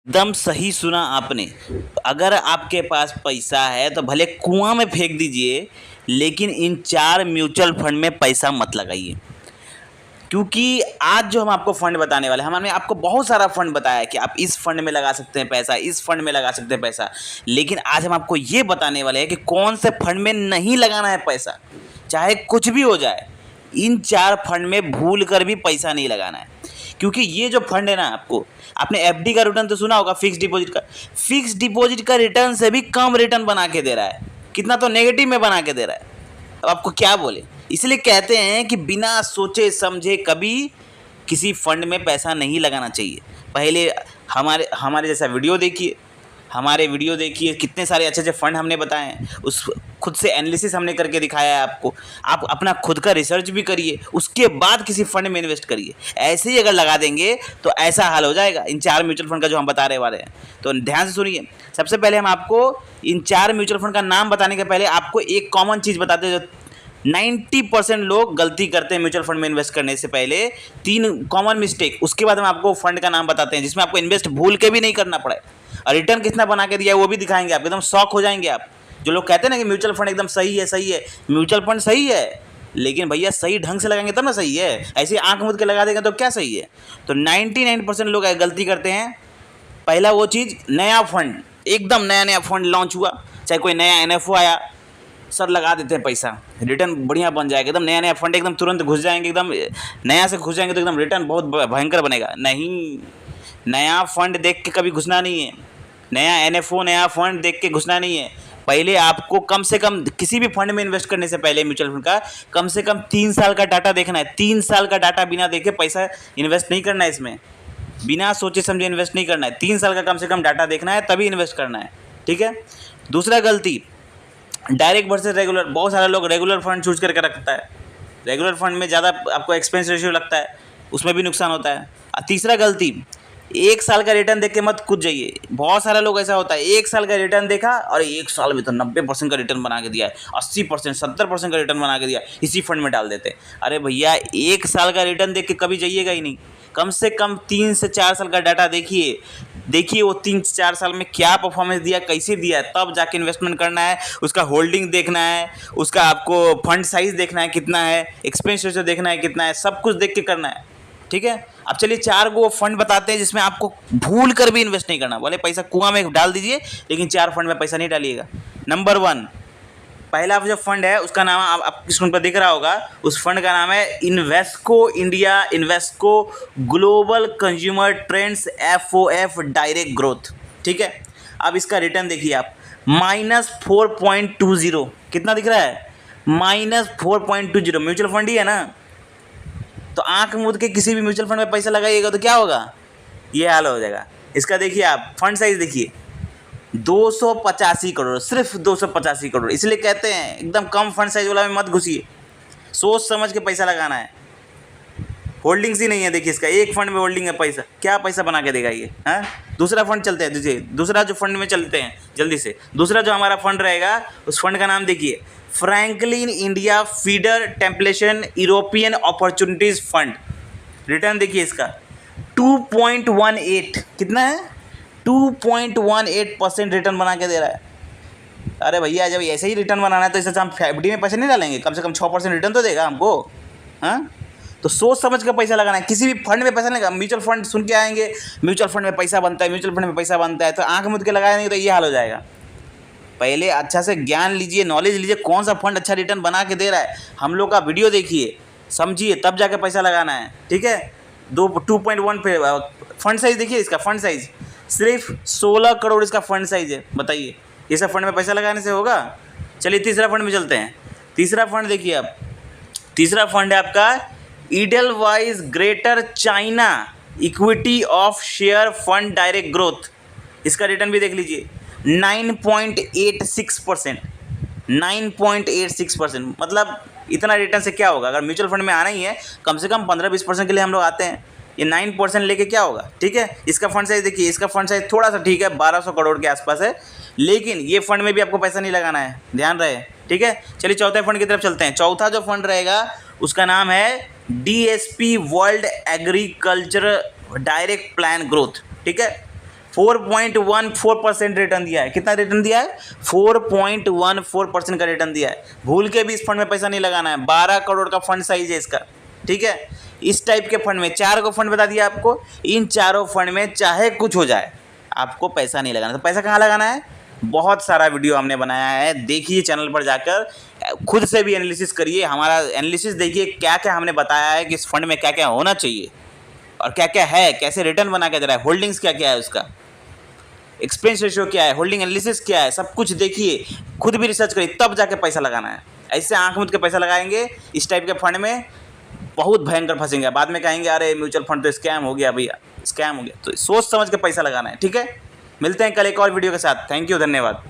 एकदम सही सुना आपने। अगर आपके पास पैसा है तो भले कुआं में फेंक दीजिए, लेकिन इन 4 म्यूचुअल फंड में पैसा मत लगाइए। क्योंकि आज जो हम आपको फंड बताने वाले हैं, हमने आपको बहुत सारा फंड बताया है कि आप इस फंड में लगा सकते हैं पैसा, इस फंड में लगा सकते हैं पैसा। लेकिन आज हम आपको ये बताने वाले हैं कि कौन से फंड में नहीं लगाना है पैसा, चाहे कुछ भी हो जाए। इन 4 फंड में भूल कर भी पैसा नहीं लगाना है। क्योंकि ये जो फंड है ना, आपने एफडी का रिटर्न तो सुना होगा, फिक्स डिपॉजिट का। फिक्स डिपॉजिट का रिटर्न से भी कम रिटर्न बना के दे रहा है, कितना तो नेगेटिव में बना के दे रहा है। अब आपको क्या बोले, इसलिए कहते हैं कि बिना सोचे समझे कभी किसी फंड में पैसा नहीं लगाना चाहिए। पहले हमारे हमारे जैसा वीडियो देखिए, कितने सारे अच्छे अच्छे फंड हमने बताए हैं, उस खुद से एनालिसिस हमने करके दिखाया है आपको। आप अपना खुद का रिसर्च भी करिए, उसके बाद किसी फंड में इन्वेस्ट करिए। ऐसे ही अगर लगा देंगे तो ऐसा हाल हो जाएगा इन 4 म्यूचुअल फंड का जो हम बता रहे वाले हैं। तो ध्यान से सुनिए। सबसे पहले हम आपको इन 4 म्यूचुअल फंड का नाम बताने के पहले आपको एक कॉमन चीज़ बताते हैं जो 90% लोग गलती करते हैं म्यूचुअल फंड में इन्वेस्ट करने से पहले। 3 कॉमन मिस्टेक, उसके बाद हम आपको फंड का नाम बताते हैं जिसमें आपको इन्वेस्ट भूल के भी नहीं करना पड़े, और रिटर्न कितना बना के दिया है वो भी दिखाएंगे। आप एकदम शॉक हो जाएंगे। आप जो लोग कहते हैं ना कि म्यूचुअल फंड एकदम सही है, म्यूचुअल फंड सही है, लेकिन भैया सही ढंग से लगाएंगे तब ना सही है। ऐसे आंख मूंद के लगा देंगे तो क्या सही है। तो 99% लोग गलती करते हैं। पहला वो चीज़, नया फंड, एकदम नया फंड लॉन्च हुआ, चाहे कोई नया एनएफओ आया, सर लगा देते हैं पैसा, रिटर्न बढ़िया बन जाएगा। एकदम नया फंड, एकदम तुरंत घुस जाएंगे, एकदम नया से घुस जाएंगे तो एकदम रिटर्न बहुत भयंकर बनेगा। नहीं, नया फंड देख के कभी घुसना नहीं है, नया एनएफओ नया फंड देख के घुसना नहीं है। पहले आपको कम से कम किसी भी फंड में इन्वेस्ट करने से पहले म्यूचुअल फंड का कम से कम 3 साल का डाटा देखना है। 3 साल का डाटा बिना देखे पैसा इन्वेस्ट नहीं करना है, इसमें बिना सोचे समझे इन्वेस्ट नहीं करना है। 3 साल का कम से कम डाटा देखना है, तभी इन्वेस्ट करना है, ठीक है। दूसरा गलती, डायरेक्ट वर्सेस रेगुलर। बहुत सारे लोग रेगुलर फंड चूज करके रखता है, रेगुलर फंड में ज़्यादा आपको एक्सपेंस रेशियो लगता है, उसमें भी नुकसान होता है। तीसरा गलती, 1 साल का रिटर्न देख के मत कूद जाइए। बहुत सारा लोग ऐसा होता है, 1 साल का रिटर्न देखा और 1 साल में तो 90% का रिटर्न बना के दिया है, 80% 70% का रिटर्न बना के दिया, इसी फंड में डाल देते। अरे भैया, 1 साल का रिटर्न देख के कभी जाइएगा ही नहीं। कम से कम 3 से 4 साल का डाटा देखिए वो 3 से 4 साल में क्या परफॉर्मेंस दिया, कैसे दिया है, तब जाके इन्वेस्टमेंट करना है। उसका होल्डिंग देखना है, उसका आपको फंड साइज देखना है कितना है, एक्सपेंस रेशियो देखना है कितना है, सब कुछ देख के करना है, ठीक है। अब चलिए 4 गो फंड बताते हैं जिसमें आपको भूल कर भी इन्वेस्ट नहीं करना। बोले पैसा कुआं में डाल दीजिए, लेकिन 4 फंड में पैसा नहीं डालिएगा। नंबर 1, पहला जो फंड है उसका नाम आपकी स्क्रीन पर दिख रहा होगा, उस फंड का नाम है Invesco India, Invesco global consumer trends FOF direct growth, ठीक है। अब इसका रिटर्न देखिए आप, -4.20, कितना दिख रहा है, -4.20। म्यूचुअल फंड ही है ना, तो आंख मूंद के किसी भी म्यूचुअल फंड में पैसा लगाइएगा तो क्या होगा, ये हाल हो जाएगा। इसका देखिए आप फंड साइज देखिए, 285 करोड़, सिर्फ 285 करोड़। इसलिए कहते हैं एकदम कम फंड साइज वाला में मत घुसिए, सोच समझ के पैसा लगाना है। होल्डिंग्स ही नहीं है, देखिए इसका एक फंड में होल्डिंग है, पैसा क्या पैसा बना के देगा ये, हाँ। दूसरा फंड चलते हैं, देखिए दूसरा जो फंड में चलते हैं जल्दी से। दूसरा जो हमारा फंड रहेगा उस फंड का नाम देखिए, Franklin India feeder Templeton European opportunities fund. Return देखिए इसका 2.18, कितना है, 2.18% रिटर्न बना के दे रहा है। अरे भैया, जब ऐसे ही रिटर्न बनाना है तो इससे हम FD में पैसे नहीं डालेंगे, कम से कम 6% रिटर्न तो देगा हमको, हाँ। तो सोच समझ के पैसा लगाना है, किसी भी फंड में पैसा नहीं लगा। म्यूचुअल फंड सुन के आएंगे, म्यूचुअल फंड में पैसा बनता है, म्यूचुअल फंड में पैसा बनता है, तो आंख मूंद के लगाया नहीं तो ये हाल हो जाएगा। पहले अच्छा से ज्ञान लीजिए, नॉलेज लीजिए, कौन सा फंड अच्छा रिटर्न बना के दे रहा है, हम लोग का वीडियो देखिए, समझिए, तब जाके पैसा लगाना है, ठीक है। 2.1 पे फंड साइज देखिए, इसका फंड साइज सिर्फ 16 करोड़ इसका फंड साइज है। बताइए ये सब फंड में पैसा लगाने से होगा। चलिए तीसरा फंड में चलते हैं। तीसरा फंड देखिए आप, तीसरा फंड है आपका Edelweiss greater China equity of share fund direct growth. इसका रिटर्न भी देख लीजिए, 9.86%, 9.86%। मतलब इतना रिटर्न से क्या होगा, अगर म्यूचुअल फंड में आना ही है कम से कम 15-20% के लिए हम लोग आते हैं, ये 9% लेके क्या होगा, ठीक है। इसका फंड साइज देखिए, इसका फंड साइज थोड़ा सा ठीक है, 1200 करोड़ के आसपास है, लेकिन ये फंड में भी आपको पैसा नहीं लगाना है, ध्यान रहे, ठीक है। चलिए चौथे फंड की तरफ चलते हैं। चौथा जो फंड रहेगा उसका नाम है DSP world agriculture direct plan growth, ठीक है। 4.14% रिटर्न दिया है। कितना रिटर्न दिया है? 4.14% का रिटर्न दिया है। भूल के भी इस फंड में पैसा नहीं लगाना है। 12 करोड़ का फंड साइज है इसका, ठीक है। इस टाइप के फंड में 4 को फंड बता दिया आपको, इन चारों फंड में चाहे कुछ हो जाए आपको पैसा नहीं लगाना। तो पैसा कहाँ लगाना है? बहुत सारा वीडियो हमने बनाया है, देखिए चैनल पर जाकर, खुद से भी एनालिसिस करिए। हमारा एनालिसिस देखिए क्या क्या हमने बताया है कि इस फंड में क्या क्या होना चाहिए और क्या क्या है, कैसे रिटर्न बना के दे रहा है, होल्डिंग्स क्या क्या है, उसका एक्सपेंस रेशियो क्या है, होल्डिंग एनालिसिस क्या है, सब कुछ देखिए, खुद भी रिसर्च करिए, तब जाके पैसा लगाना है। ऐसे आंख मूंद के पैसा लगाएंगे इस टाइप के फंड में, बहुत भयंकर फंसेंगे। बाद में कहेंगे अरे म्यूचुअल फंड तो स्कैम हो गया भैया, स्कैम हो गया। तो सोच समझ के पैसा लगाना है, ठीक है। मिलते हैं कल एक और वीडियो के साथ। थैंक यू, धन्यवाद।